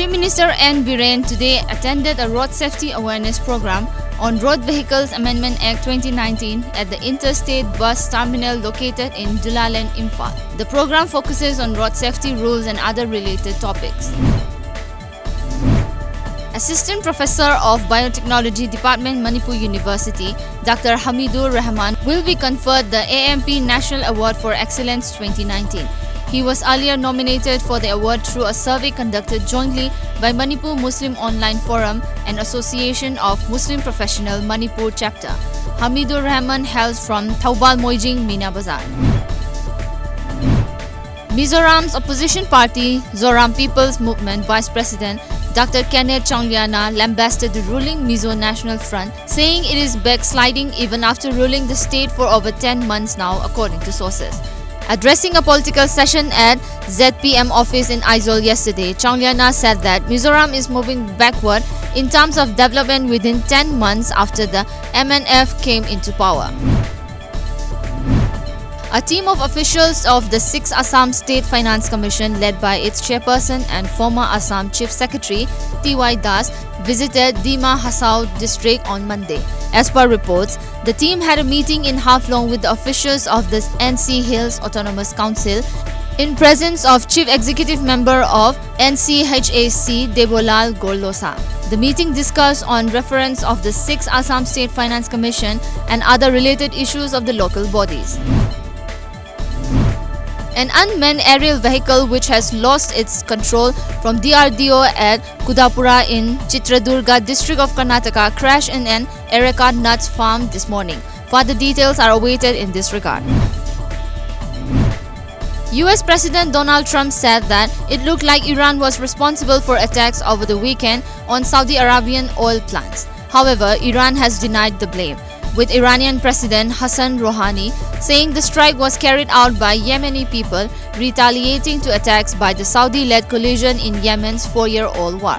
Chief Minister N. Biren today attended a road safety awareness program on Road Vehicles Amendment Act 2019 at the Interstate Bus Terminal located in Dulaland, Imphal. The program focuses on road safety rules and other related topics. Assistant Professor of Biotechnology Department, Manipuri University, Dr. Hamidur Rahman will be conferred the AMP National Award for Excellence 2019. He was earlier nominated for the award through a survey conducted jointly by Manipur Muslim Online Forum and Association of Muslim Professional Manipur Chapter. Hamidur Rahman hails from Thaubal Moijing, Meena Bazar. Mizoram's opposition party, Zoram People's Movement Vice President Dr. Kenneth Chongliana lambasted the ruling Mizo National Front, saying it is backsliding even after ruling the state for over 10 months now, according to sources. Addressing a political session at ZPM office in Aizawl yesterday, Chongliana said that Mizoram is moving backward in terms of development within 10 months after the MNF came into power. A team of officials of the 6th Assam State Finance Commission, led by its chairperson and former Assam Chief Secretary T.Y. Das, visited Dima Hasao district on Monday. As per reports, the team had a meeting in Haflong with the officials of the NC Hills Autonomous Council in presence of Chief Executive Member of NCHAC Debolal Gorlosa. The meeting discussed on reference of the 6th Assam State Finance Commission and other related issues of the local bodies. An unmanned aerial vehicle which has lost its control from DRDO at Kudapura in Chitradurga district of Karnataka crashed in an areca nuts farm this morning. Further details are awaited in this regard. US President Donald Trump said that it looked like Iran was responsible for attacks over the weekend on Saudi Arabian oil plants. However, Iran has denied the blame, with Iranian President Hassan Rouhani saying the strike was carried out by Yemeni people retaliating to attacks by the Saudi-led coalition in Yemen's 4-year-old war.